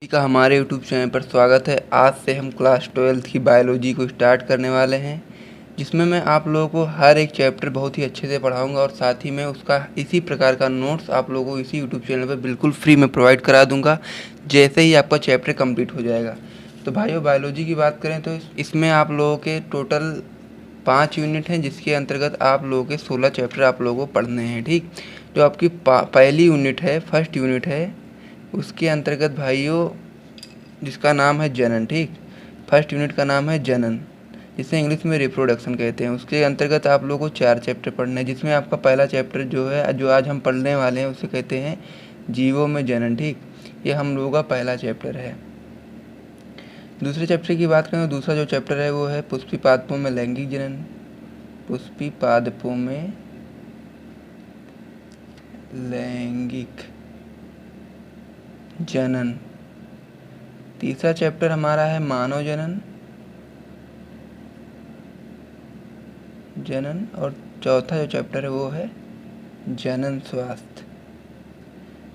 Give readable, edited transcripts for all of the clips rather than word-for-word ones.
जी का हमारे YouTube channel पर स्वागत है। आज से हम क्लास 12th की बायोलॉजी को स्टार्ट करने वाले हैं, जिसमें मैं आप लोगों को हर एक चैप्टर बहुत ही अच्छे से पढ़ाऊंगा और साथ ही मैं उसका इसी प्रकार का नोट्स आप लोगों को इसी यूट्यूब चैनल पर बिल्कुल फ्री में प्रोवाइड करा दूंगा जैसे ही आपका चैप्टर कंप्लीट हो जाएगा। तो भाइयों, बायोलॉजी की बात करें तो इसमें आप लोगों के टोटल 5 यूनिट हैं, जिसके अंतर्गत आप लोगों के 16 चैप्टर आप लोगों को पढ़ने हैं। ठीक, जो आपकी पहली यूनिट है, फर्स्ट यूनिट है, उसके अंतर्गत भाइयों जिसका नाम है जनन। ठीक, फर्स्ट यूनिट का नाम है जनन, जिसे इंग्लिश में रिप्रोडक्शन कहते हैं। उसके अंतर्गत आप लोगों को 4 चैप्टर पढ़ने हैं, जिसमें आपका पहला चैप्टर जो है, जो आज हम पढ़ने वाले हैं, उसे कहते हैं जीवों में जनन। ठीक, ये हम लोगों का पहला चैप्टर है। दूसरे चैप्टर की बात करें तो दूसरा जो चैप्टर है वो है पुष्पी पादपों में लैंगिक जनन। पुष्पी पादपों में लैंगिक जनन। तीसरा चैप्टर हमारा है मानव जनन और चौथा जो चैप्टर है वो है जनन स्वास्थ्य।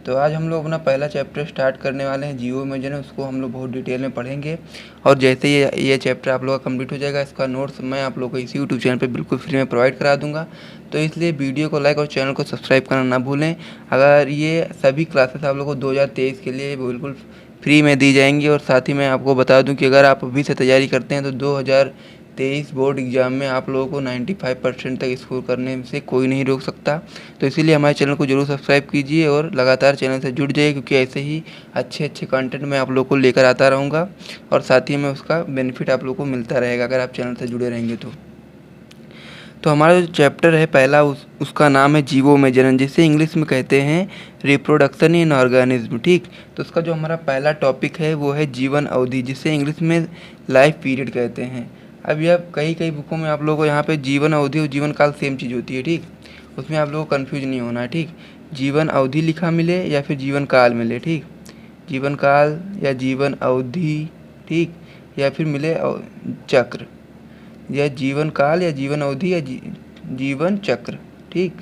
तो आज हम लोग अपना पहला चैप्टर स्टार्ट करने वाले हैं जीवों में जनन। उसको हम लोग बहुत डिटेल में पढ़ेंगे और जैसे ये चैप्टर आप लोगों का कंप्लीट हो जाएगा, इसका नोट्स मैं आप लोगों को इसी यूट्यूब चैनल पे बिल्कुल फ्री में प्रोवाइड करा दूंगा। तो इसलिए वीडियो को लाइक और चैनल को सब्सक्राइब करना ना भूलें। अगर ये सभी क्लासेस आप लोगों को 2023 के लिए बिल्कुल फ्री में दी जाएंगी। और साथ ही मैं आपको बता दूं कि अगर आप अभी से तैयारी करते हैं तो 2023 बोर्ड एग्ज़ाम में आप लोगों को 95% तक स्कोर करने से कोई नहीं रोक सकता। तो इसीलिए हमारे चैनल को जरूर सब्सक्राइब कीजिए और लगातार चैनल से जुड़ जाइए, क्योंकि ऐसे ही अच्छे कंटेंट मैं आप लोग को लेकर आता रहूँगा और साथ ही में उसका बेनिफिट आप लोग को मिलता रहेगा अगर आप चैनल से जुड़े रहेंगे तो हमारा जो चैप्टर है पहला, उसका नाम है जीवों में जनन, जिसे इंग्लिश में कहते हैं रिप्रोडक्शन इन ऑर्गेनिज्म। ठीक, तो उसका जो हमारा पहला टॉपिक है वो है जीवन अवधि, जिसे इंग्लिश में लाइफ पीरियड कहते हैं। अब यह कई बुकों में आप लोगों को यहाँ पे जीवन अवधि और जीवन काल सेम चीज़ होती है। ठीक, उसमें आप लोगों को कन्फ्यूज नहीं होना है। ठीक, जीवन अवधि लिखा मिले या फिर जीवन काल मिले। ठीक, जीवन काल या जीवन अवधि, ठीक, या फिर मिले चक्र, या जीवन काल या जीवन अवधि या जीवन चक्र। ठीक,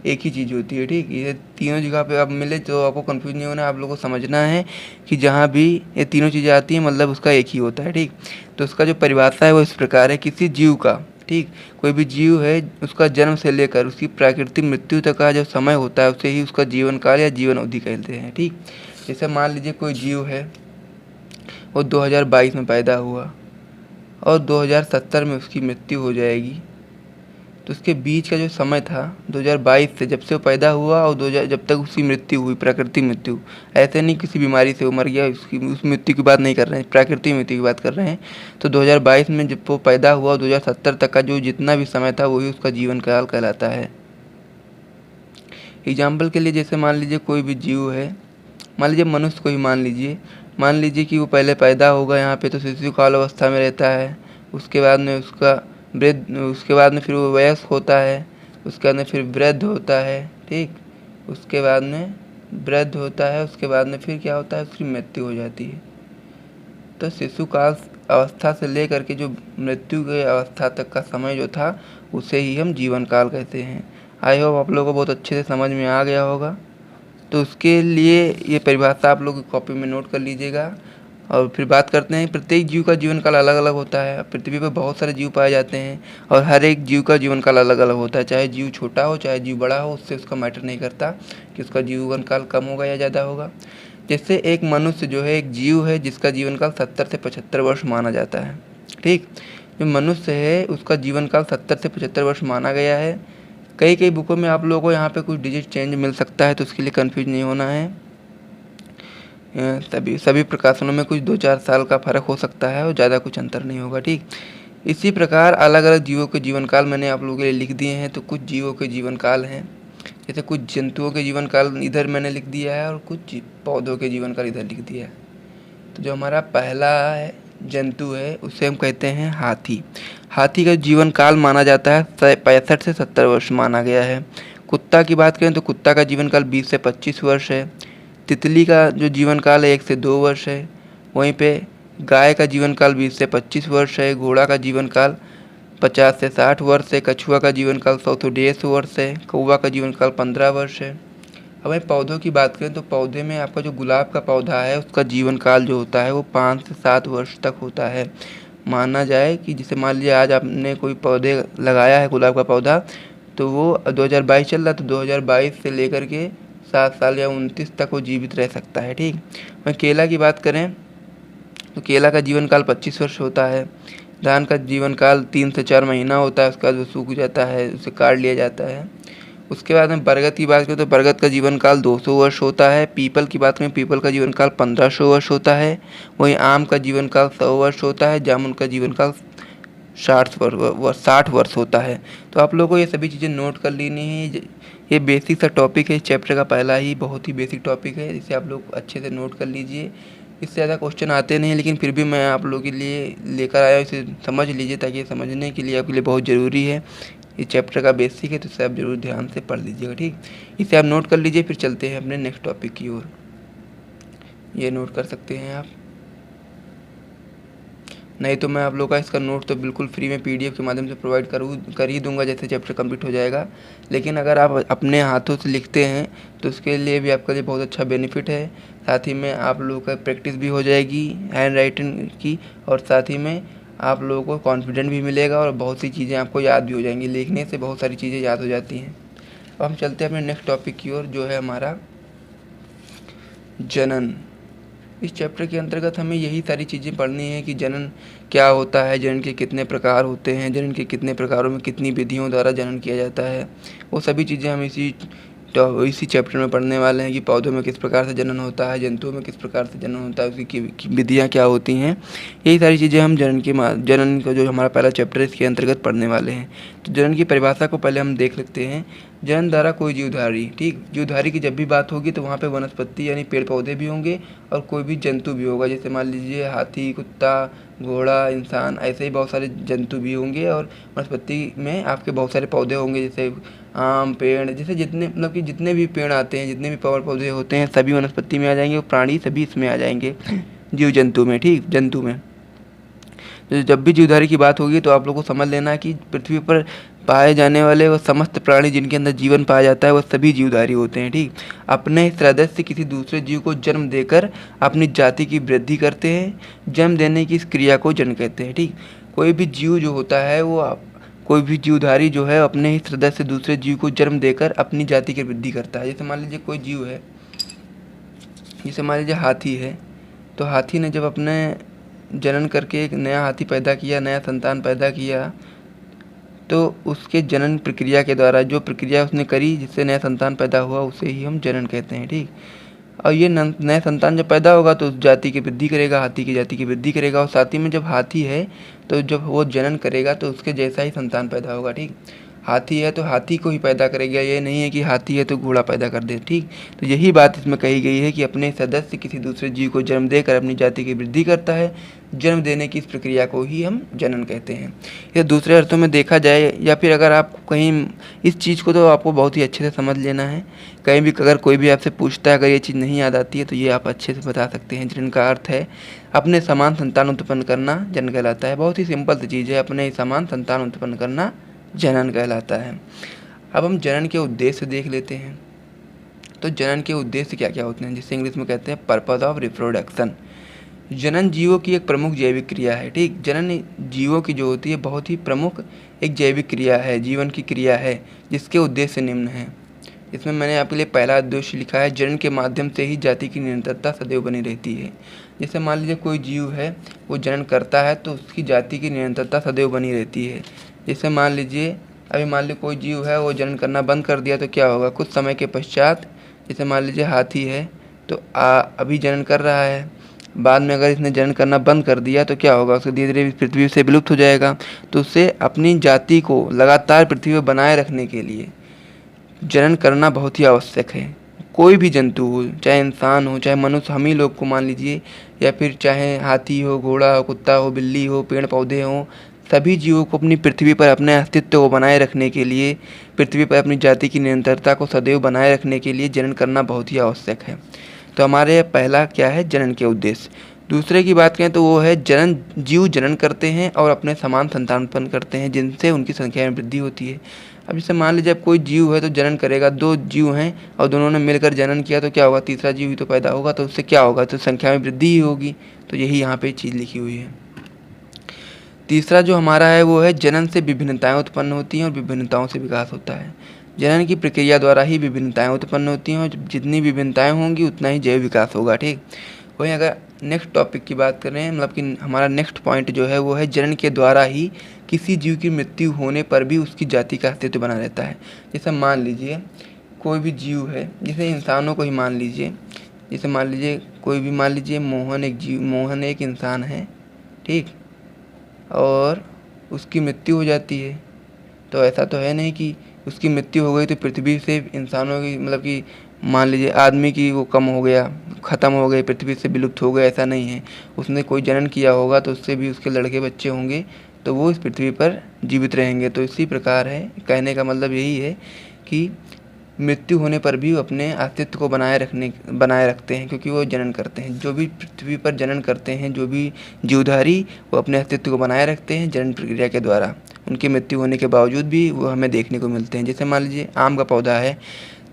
एक ही चीज़ होती है। ठीक, ये तीनों जगह पे आप मिले तो आपको कंफ्यूज नहीं होना है। आप लोगों को समझना है कि जहाँ भी ये तीनों चीज़ें आती हैं मतलब उसका एक ही होता है। ठीक, तो उसका जो परिभाषा है वो इस प्रकार है, किसी जीव का, ठीक, कोई भी जीव है, उसका जन्म से लेकर उसकी प्राकृतिक मृत्यु तक का जो समय होता है उसे ही उसका जीवन काल या जीवन अवधि कहते हैं। ठीक, जैसे मान लीजिए कोई जीव है, वो 2022 में पैदा हुआ और 2070 में उसकी मृत्यु हो जाएगी, तो उसके बीच का जो समय था 2022 से, जब से वो पैदा हुआ और 2000 जब तक उसकी मृत्यु हुई, प्राकृतिक मृत्यु, ऐसे नहीं किसी बीमारी से वो मर गया उस मृत्यु की बात नहीं कर रहे हैं, प्राकृतिक मृत्यु की बात कर रहे हैं। तो 2022 में जब वो पैदा हुआ 2070 तक का जो जितना भी समय था वही उसका जीवन काल कहलाता है। एग्जाम्पल के लिए जैसे मान लीजिए कोई भी जीव है, मान लीजिए मनुष्य को ही मान लीजिए कि वो पहले पैदा होगा यहाँ पे तो शिशु काल अवस्था में रहता है। उसके बाद में उसके बाद में फिर वो वयस्क होता है, उसके बाद में फिर वृद्ध होता है। ठीक, उसके बाद में वृद्ध होता है, उसके बाद में फिर क्या होता है, उसकी मृत्यु हो जाती है। तो शिशु काल अवस्था से लेकर के जो मृत्यु की अवस्था तक का समय जो था उसे ही हम जीवन काल कहते हैं। आई होप आप लोगों को बहुत अच्छे से समझ में आ गया होगा। तो उसके लिए ये परिभाषा आप लोग कॉपी में नोट कर लीजिएगा। और फिर बात करते हैं, प्रत्येक जीव का जीवन काल अलग अलग होता है। पृथ्वी पर बहुत सारे जीव पाए जाते हैं और हर एक जीव का जीवन काल अलग अलग होता है, चाहे जीव छोटा हो चाहे जीव बड़ा हो, उससे उसका मैटर नहीं करता कि उसका जीवन काल कम होगा या ज़्यादा होगा। जैसे एक मनुष्य जो है एक जीव है जिसका जीवन काल 70 से 75 वर्ष माना जाता है। ठीक, जो मनुष्य है उसका जीवन काल 70 से 75 वर्ष माना गया है। कई बुकों में आप लोगों को यहाँ पे कुछ डिजिट चेंज मिल सकता है, तो उसके लिए कंफ्यूज नहीं होना है। सभी प्रकाशनों में कुछ 2-4 साल का फ़र्क हो सकता है और ज़्यादा कुछ अंतर नहीं होगा। ठीक, इसी प्रकार अलग अलग जीवों के जीवन काल मैंने आप लोगों के लिए लिख दिए हैं। तो कुछ जीवों के जीवन काल हैं, जैसे कुछ जंतुओं के जीवन काल इधर मैंने लिख दिया है और कुछ पौधों के जीवन काल इधर लिख दिया है। तो जो हमारा पहला जंतु है उसे हम कहते हैं हाथी। हाथी का जीवन काल माना जाता है 65 से 70 वर्ष माना गया है। कुत्ता की बात करें तो कुत्ता का जीवन काल 20 से 25 वर्ष है। तितली का जो जीवन काल है 1 से 2 वर्ष है। वहीं पे गाय का जीवन काल 20 से 25 वर्ष है। घोड़ा का जीवन काल 50 से 60 वर्ष है। कछुआ का जीवन काल 100 से 150 वर्ष है। कौवा का जीवन काल 15 वर्ष है। अब हम पौधों की बात करें तो पौधे में आपका जो गुलाब का पौधा है उसका जीवन काल जो होता है वो 5 से 7 वर्ष तक होता है। माना जाए कि जैसे मान लीजिए आज आपने कोई पौधे लगाया है गुलाब का पौधा, तो वो 2022 चल रहा, तो 2022 से लेकर के 7 साल या 29 तक वो जीवित रह सकता है। ठीक। वहीं केला की बात करें तो केला का जीवन काल 25 वर्ष होता है। धान का जीवन काल 3 से 4 महीना होता है, उसके बाद वो सूख जाता है, उसे काट लिया जाता है। उसके बाद में बरगद की बात करें तो बरगद का जीवन काल 200 वर्ष होता है। पीपल की बात करें, पीपल का जीवन काल 1500 वर्ष होता है। वहीं आम का जीवन काल 100 वर्ष होता है। जामुन का जीवन काल 60 वर्ष होता है। तो आप लोगों को ये सभी चीज़ें नोट कर लेनी है। ये बेसिक सा टॉपिक है, चैप्टर का पहला ही बहुत ही बेसिक टॉपिक है, जिसे आप लोग अच्छे से नोट कर लीजिए। इससे ज़्यादा क्वेश्चन आते नहीं, लेकिन फिर भी मैं आप लोगों के लिए लेकर आया, इसे समझ लीजिए, ताकि ये समझने के लिए आपके लिए बहुत ज़रूरी है। ये चैप्टर का बेसिक है, तो इसे आप ज़रूर ध्यान से पढ़ लीजिएगा। ठीक, इसे आप नोट कर लीजिए। फिर चलते हैं अपने नेक्स्ट टॉपिक की ओर। ये नोट कर सकते हैं आप, नहीं तो मैं आप लोगों का इसका नोट तो बिल्कुल फ्री में PDF के माध्यम से प्रोवाइड कर ही दूंगा जैसे चैप्टर कंप्लीट हो जाएगा। लेकिन अगर आप अपने हाथों से लिखते हैं तो उसके लिए भी आपके लिए बहुत अच्छा बेनिफिट है। साथ ही में आप लोगों का प्रैक्टिस भी हो जाएगी हैंड राइटिंग की, और साथ ही में आप लोगों को कॉन्फिडेंट भी मिलेगा और बहुत सी चीज़ें आपको याद भी हो जाएंगी। लिखने से बहुत सारी चीज़ें याद हो जाती हैं। अब हम चलते हैं अपने नेक्स्ट टॉपिक की ओर, जो है हमारा जनन। इस चैप्टर के अंतर्गत हमें यही सारी चीज़ें पढ़नी है कि जनन क्या होता है, जनन के कितने प्रकार होते हैं, जनन के कितने प्रकारों में कितनी विधियों द्वारा जनन किया जाता है। वो सभी चीज़ें हम इसी चैप्टर में पढ़ने वाले हैं कि पौधों में किस प्रकार से जनन होता है, जंतुओं में किस प्रकार से जनन होता है, उसकी विधियाँ क्या होती हैं। यही सारी चीज़ें हम जनन का जो हमारा पहला चैप्टर है इसके अंतर्गत पढ़ने वाले हैं। तो जनन की परिभाषा को पहले हम देख लेते हैं। जनन द्वारा कोई जीवधारी, ठीक, जीवधारी की जब भी बात होगी तो वहाँ पे वनस्पति यानी पेड़ पौधे भी होंगे और कोई भी जंतु भी होगा। जैसे मान लीजिए हाथी, कुत्ता, घोड़ा, इंसान, ऐसे ही बहुत सारे जंतु भी होंगे। और वनस्पति में आपके बहुत सारे पौधे होंगे, जैसे आम पेड़, जैसे जितने मतलब कि जितने भी पेड़ आते हैं, जितने भी पेड़ पौधे होते हैं सभी वनस्पति में आ जाएंगे, और प्राणी सभी इसमें आ जाएंगे, जीव जंतु में। ठीक, जंतु में तो जब भी जीवधारी की बात होगी तो आप लोगों को समझ लेना है कि पृथ्वी पर पाए जाने वाले वो समस्त प्राणी जिनके अंदर जीवन पाया जाता है वह सभी जीवधारी होते हैं। ठीक, अपने हृदय से किसी दूसरे जीव को जन्म देकर अपनी जाति की वृद्धि करते हैं। जन्म देने की इस क्रिया को जनन कहते हैं। ठीक, कोई भी जीव जो होता है वो कोई भी जीवधारी जो है अपने ही हृदय से दूसरे जीव को जन्म देकर अपनी जाति की वृद्धि करता है। जैसे मान लीजिए कोई जीव है, जैसे मान लीजिए हाथी है, तो हाथी ने जब अपने जनन करके एक नया हाथी पैदा किया, नया संतान पैदा किया, तो उसके जनन प्रक्रिया के द्वारा जो प्रक्रिया उसने करी जिससे नया संतान पैदा हुआ उसे ही हम जनन कहते हैं। ठीक, और ये नया संतान जब पैदा होगा तो उस जाति की वृद्धि करेगा, हाथी की जाति की वृद्धि करेगा। और साथ ही में जब हाथी है तो जब वो जनन करेगा तो उसके जैसा ही संतान पैदा होगा। ठीक, हाथी है तो हाथी को ही पैदा करेगा, ये नहीं है कि हाथी है तो घोड़ा पैदा कर दे। ठीक, तो यही बात इसमें कही गई है कि अपने सदस्य किसी दूसरे जीव को जन्म देकर अपनी जाति की वृद्धि करता है। जन्म देने की इस प्रक्रिया को ही हम जनन कहते हैं। या दूसरे अर्थों में देखा जाए, या फिर अगर आप कहीं इस चीज़ को तो आपको बहुत ही अच्छे से समझ लेना है। कहीं भी अगर कोई भी आपसे पूछता है, अगर ये चीज़ नहीं याद आती है तो ये आप अच्छे से बता सकते हैं। जनन का अर्थ है अपने समान संतान उत्पन्न करना, जनन कहलाता है। बहुत ही सिंपल सी चीज़ है, अपने समान संतान उत्पन्न करना जनन कहलाता है। अब हम जनन के उद्देश्य देख लेते हैं। तो जनन के उद्देश्य क्या क्या होते हैं, जिसे इंग्लिश में कहते हैं पर्पस ऑफ रिप्रोडक्शन। जनन जीवों की एक प्रमुख जैविक क्रिया है। ठीक, जनन जीवों की जो होती है बहुत ही प्रमुख एक जैविक क्रिया है, जीवन की क्रिया है, जिसके उद्देश्य निम्न है। इसमें मैंने आपके लिए पहला उद्देश्य लिखा है, जनन के माध्यम से ही जाति की निरंतरता सदैव बनी रहती है। जैसे मान लीजिए कोई जीव है वो जनन करता है तो उसकी जाति की निरंतरता सदैव बनी रहती है। जैसे मान लीजिए कोई जीव है वो जनन करना बंद कर दिया तो क्या होगा, कुछ समय के पश्चात, जैसे मान लीजिए हाथी है तो अभी जनन कर रहा है, बाद में अगर इसने जनन करना बंद कर दिया तो क्या होगा, उसको धीरे धीरे पृथ्वी से विलुप्त हो जाएगा। तो उससे अपनी जाति को लगातार पृथ्वी पर बनाए रखने के लिए जनन करना बहुत ही आवश्यक है। कोई भी जंतु हो, चाहे इंसान हो, चाहे मनुष्य, हम ही लोग को मान लीजिए, या फिर चाहे हाथी हो, घोड़ा हो, कुत्ता हो, बिल्ली हो, पेड़ पौधे हों, सभी जीवों को अपनी पृथ्वी पर अपने अस्तित्व को बनाए रखने के लिए, पृथ्वी पर अपनी जाति की निरंतरता को सदैव बनाए रखने के लिए जनन करना बहुत ही आवश्यक है। तो हमारे पहला क्या है, जनन के उद्देश्य। दूसरे की बात करें तो वो है जीव जनन करते हैं और अपने समान संतान उत्पन्न करते हैं जिनसे उनकी संख्या में वृद्धि होती है। अब जैसे मान लीजिए अब कोई जीव है तो जनन करेगा, 2 जीव हैं और दोनों ने मिलकर जनन किया तो क्या होगा, तीसरा जीव ही तो पैदा होगा, तो उससे क्या होगा, तो संख्या में वृद्धि ही होगी। तो यही यहाँ पे चीज़ लिखी हुई है। तीसरा जो हमारा है वो है जनन से विभिन्नताएं उत्पन्न होती हैं और विभिन्नताओं से विकास होता है। जनन की प्रक्रिया द्वारा ही विभिन्नताएं उत्पन्न होती हैं और जितनी विभिन्नताएं होंगी उतना ही जैव विकास होगा। ठीक, वहीं अगर नेक्स्ट टॉपिक की बात करें, मतलब कि हमारा नेक्स्ट पॉइंट जो है वो है जनन के द्वारा ही किसी जीव की मृत्यु होने पर भी उसकी जाति का अस्तित्व बना रहता है। जैसे मान लीजिए कोई भी जीव है, जैसे इंसानों को ही मान लीजिए, जैसे मान लीजिए कोई भी, मान लीजिए मोहन एक इंसान है, ठीक, और उसकी मृत्यु हो जाती है। तो ऐसा तो है नहीं कि उसकी मृत्यु हो गई तो पृथ्वी से इंसानों की, मतलब कि मान लीजिए आदमी की वो कम हो गया, ख़त्म हो गई, पृथ्वी से विलुप्त हो गया, ऐसा नहीं है। उसने कोई जनन किया होगा तो उससे भी उसके लड़के बच्चे होंगे तो वो इस पृथ्वी पर जीवित रहेंगे। तो इसी प्रकार है, कहने का मतलब यही है कि मृत्यु होने पर भी वो अपने अस्तित्व को बनाए रखते हैं, क्योंकि वो जनन करते हैं। जो भी पृथ्वी पर जनन करते हैं, जो भी जीवधारी, वो अपने अस्तित्व को बनाए रखते हैं जनन प्रक्रिया के द्वारा। उनकी मृत्यु होने के बावजूद भी वो हमें देखने को मिलते हैं। जैसे मान लीजिए आम का पौधा है,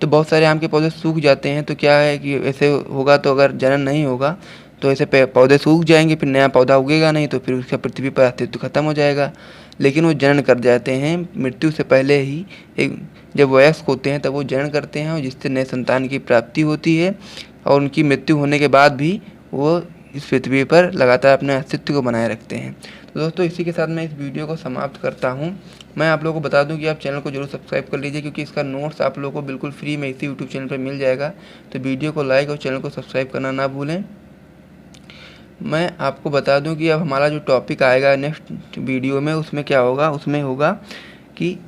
तो बहुत सारे आम के पौधे सूख जाते हैं, तो क्या है कि ऐसे होगा, तो अगर जनन नहीं होगा तो ऐसे पौधे सूख जाएंगे, फिर नया पौधा उगेगा नहीं, तो फिर उसका पृथ्वी पर अस्तित्व खत्म हो जाएगा। लेकिन वो जनन कर जाते हैं मृत्यु से पहले ही, जब वयस्क होते हैं तब वो जनन करते हैं और जिससे नए संतान की प्राप्ति होती है, और उनकी मृत्यु होने के बाद भी वो इस पृथ्वी पर लगातार अपने अस्तित्व को बनाए रखते हैं। तो दोस्तों, इसी के साथ मैं इस वीडियो को समाप्त करता हूँ। मैं आप लोगों को बता दूं कि आप चैनल को जरूर सब्सक्राइब कर लीजिए, क्योंकि इसका नोट्स आप लोगों को बिल्कुल फ्री में इसी यूट्यूब चैनल पर मिल जाएगा। तो वीडियो को लाइक और चैनल को सब्सक्राइब करना ना भूलें। मैं आपको बता दूं कि अब हमारा जो टॉपिक आएगा नेक्स्ट वीडियो में, उसमें क्या होगा, उसमें होगा कि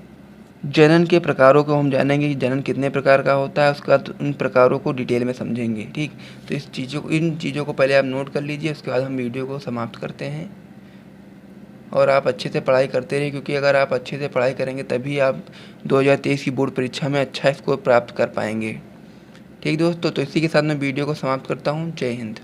जनन के प्रकारों को हम जानेंगे कि जनन कितने प्रकार का होता है, उसका तो उन प्रकारों को डिटेल में समझेंगे। ठीक, तो इन चीज़ों को पहले आप नोट कर लीजिए, उसके बाद हम वीडियो को समाप्त करते हैं। और आप अच्छे से पढ़ाई करते रहिए, क्योंकि अगर आप अच्छे से पढ़ाई करेंगे तभी आप 2023 की बोर्ड परीक्षा में अच्छा स्कोर प्राप्त कर पाएंगे। ठीक दोस्तों, तो इसी के साथ मैं वीडियो को समाप्त करता हूँ। जय हिंद।